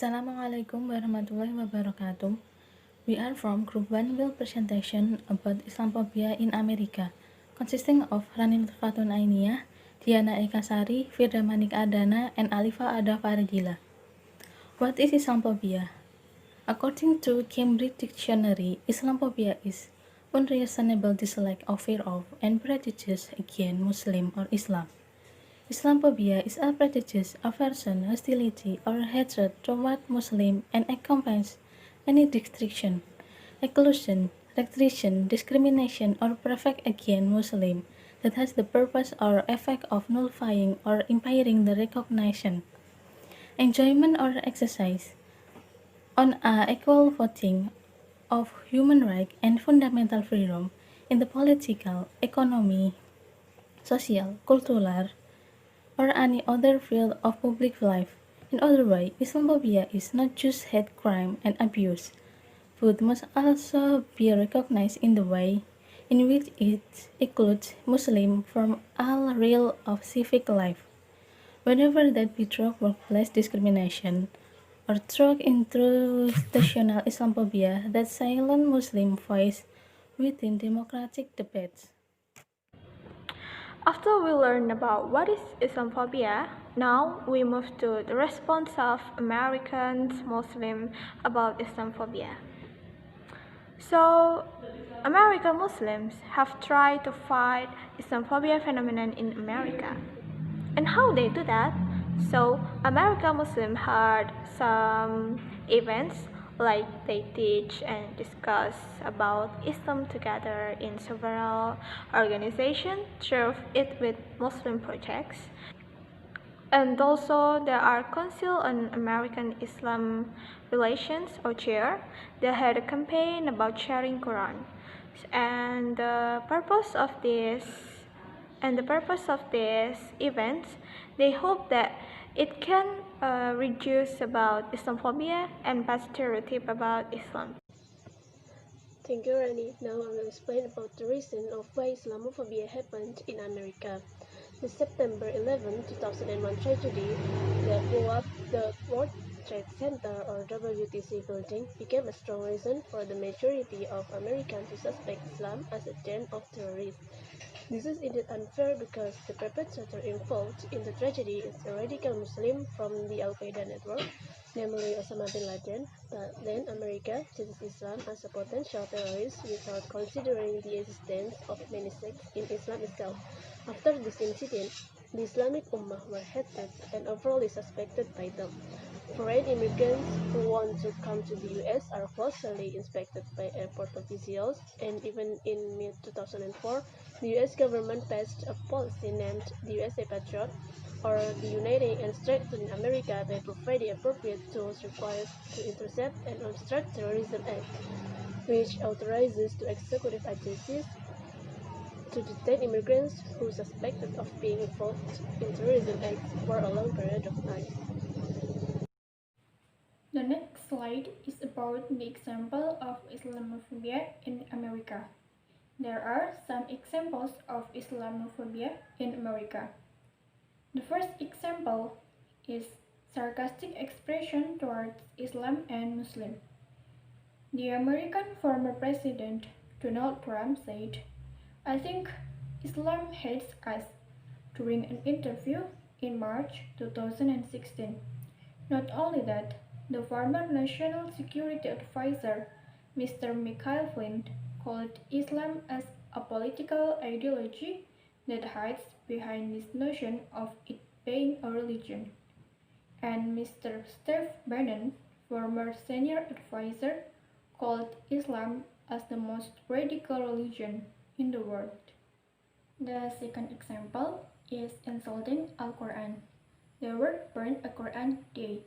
Assalamualaikum warahmatullahi wabarakatuh. We are from Group 1 will presentation about Islamophobia in America, consisting of Rani Lutfatun Ainiyah, Diana Eka Sari, Virda Manik Ardhana, and Alifa Farahdila. What is Islamophobia? According to Cambridge Dictionary, Islamophobia is unreasonable dislike or fear of and prejudice against Muslim or Islam. Islamophobia is a prejudice, aversion, hostility, or hatred toward Muslim and accompanies any restriction, exclusion, restriction, discrimination, or prejudice against Muslim that has the purpose or effect of nullifying or impairing the recognition, enjoyment, or exercise on a equal footing of human rights and fundamental freedom in the political, economy, social, cultural, or any other field of public life. In other words, Islamophobia is not just hate crime and abuse, but must also be recognized in the way in which it excludes Muslims from all realm of civic life, whether that be through workplace discrimination or through institutional Islamophobia that silent Muslim voice within democratic debates. After we learn about what is Islamophobia, now we move to the response of Americans Muslims about Islamophobia. So, American Muslims have tried to fight Islamophobia phenomenon in America. And how they do that? So, American Muslims had some events like they teach and discuss about Islam together in several organizations, serve it with Muslim projects. And also there are Council on American Islam Relations or CHAIR. They had a campaign about sharing Quran. And the purpose of this events, they hope that it can reduce about Islamophobia and bad stereotype about Islam. Thank you, Rani. Now I will explain about the reason of why Islamophobia happened in America. The September 11, 2001 tragedy that blew up the World Trade Center or WTC building became a strong reason for the majority of Americans to suspect Islam as a den of terrorists. This is indeed unfair because the perpetrator involved in the tragedy is a radical Muslim from the Al-Qaeda network, namely Osama bin Laden, but then America sees Islam as a potential terrorist without considering the existence of many sects in Islam itself. After this incident, the Islamic Ummah were hated and overly suspected by them. Foreign immigrants who want to come to the US are closely inspected by airport officials, and even in mid-2004, the US government passed a policy named the USA Patriot, or the Uniting and Strengthening America by providing appropriate tools required to intercept and obstruct terrorism act, which authorizes the executive agencies to detain immigrants who are suspected of being involved in terrorism acts for a long period of time. The next slide is about the example of Islamophobia in America. There are some examples of Islamophobia in America. The first example is sarcastic expression towards Islam and Muslims. The American former president Donald Trump said, "I think Islam hates us," during an interview in March 2016. Not only that, the former National Security Advisor, Mr. Michael Flynn, called Islam as a political ideology that hides behind this notion of it being a religion. And Mr. Steve Bannon, former senior advisor, called Islam as the most radical religion in the world. The second example is insulting Al-Quran. The word burned a Quran day.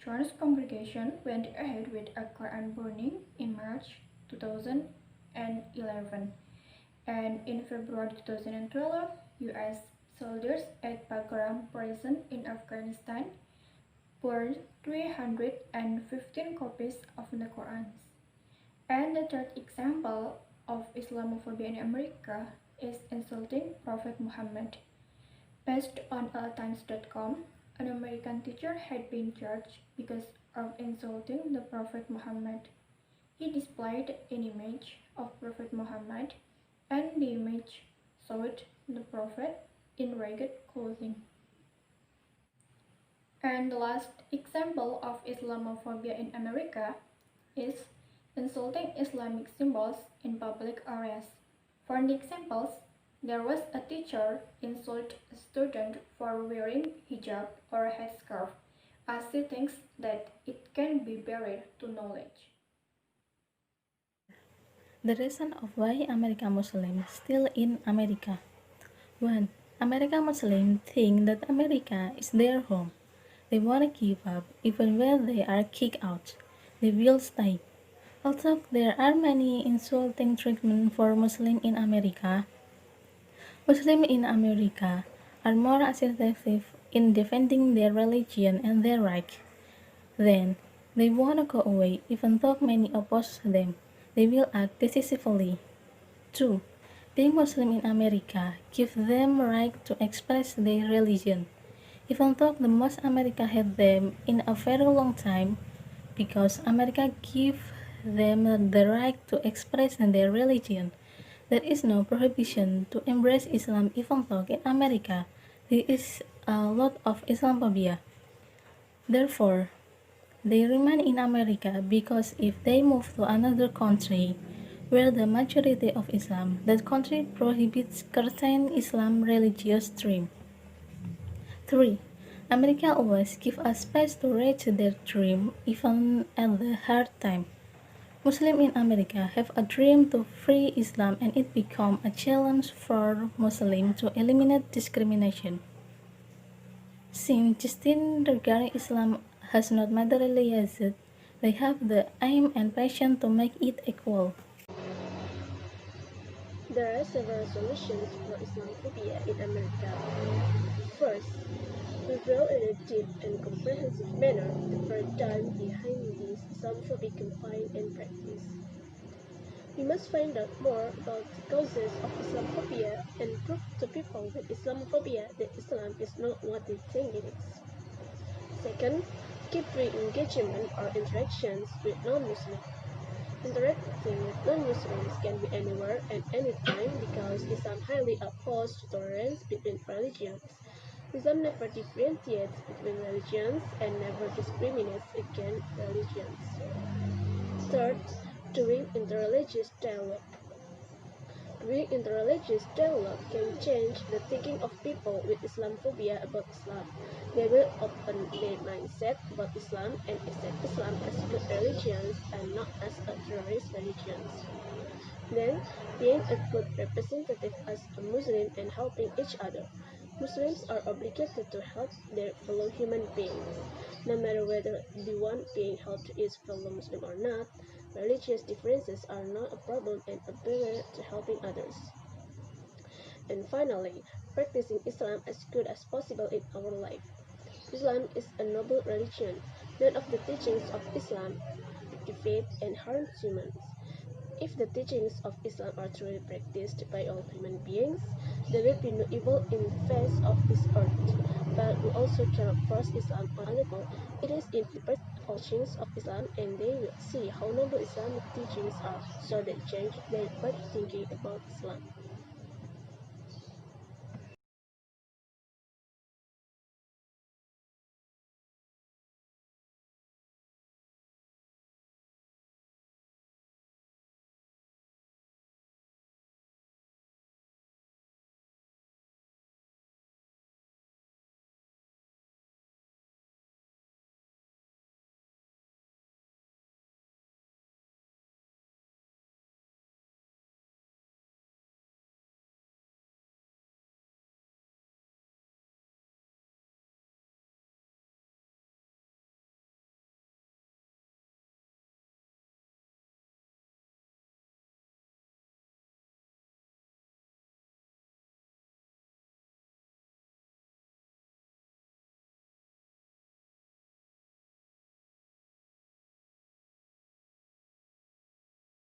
John's congregation went ahead with a Quran burning in March 2011, and in February 2012, US soldiers at Bagram prison in Afghanistan burned 315 copies of the Quran. And the third example of Islamophobia in America is insulting Prophet Muhammad. Based on alltimes.com, An American teacher had been charged because of insulting the Prophet Muhammad. He displayed an image of Prophet Muhammad, and the image showed the Prophet in ragged clothing. And the last example of Islamophobia in America is insulting Islamic symbols in public areas. For the examples, there was a teacher insult a student for wearing hijab or headscarf as she thinks that it can be barrier to knowledge. The reason of why American Muslims still in America. 1. American Muslims think that America is their home. They won't give up even when they are kicked out. They will stay. Although there are many insulting treatment for Muslims in America, Muslims in America are more assertive in defending their religion and their rights. Then, they won't go away even though many oppose them. They will act decisively. 2. Being Muslim in America gives them right to express their religion, even though the most America hate them in a very long time, because America gives them the right to express their religion. There is no prohibition to embrace Islam even though in America there is a lot of Islamophobia. Therefore, they remain in America because if they move to another country where the majority of Islam, that country prohibits certain Islam religious stream. 3. America always gives us space to reach their dream even at the hard time. Muslims in America have a dream to free Islam and it becomes a challenge for Muslims to eliminate discrimination. Since justice regarding Islam has not materialized, they have the aim and passion to make it equal. There are several solutions for Islamophobia in America. First, reveal in a deep and comprehensive manner the paradigm behind this Islamophobic campaign and practice. We must find out more about the causes of Islamophobia and prove to people with Islamophobia that Islam is not what they think it is. Second, keep free engagement or interactions with non-Muslims. Interacting with non-Muslims can be anywhere and anytime because Islam highly opposes tolerance between religions. Islam never differentiates between religions and never discriminates against religions. Third, doing interreligious dialogue. Doing interreligious dialogue can change the thinking of people with Islamophobia about Islam. They will open their mindset about Islam and accept Islam as good religions and not as a terrorist religion. Then, being a good representative as a Muslim and helping each other. Muslims are obligated to help their fellow human beings. No matter whether the one being helped is fellow Muslim or not, religious differences are not a problem and a barrier to helping others. And finally, practicing Islam as good as possible in our life. Islam is a noble religion. None of the teachings of Islam defeat and harm humans. If the teachings of Islam are truly practiced by all human beings, there will be no evil in the face of this earth. But we also cannot force Islam on other people. It is in the person of teachings of Islam, and they will see how noble Islamic teachings are, so they change their bad thinking about Islam.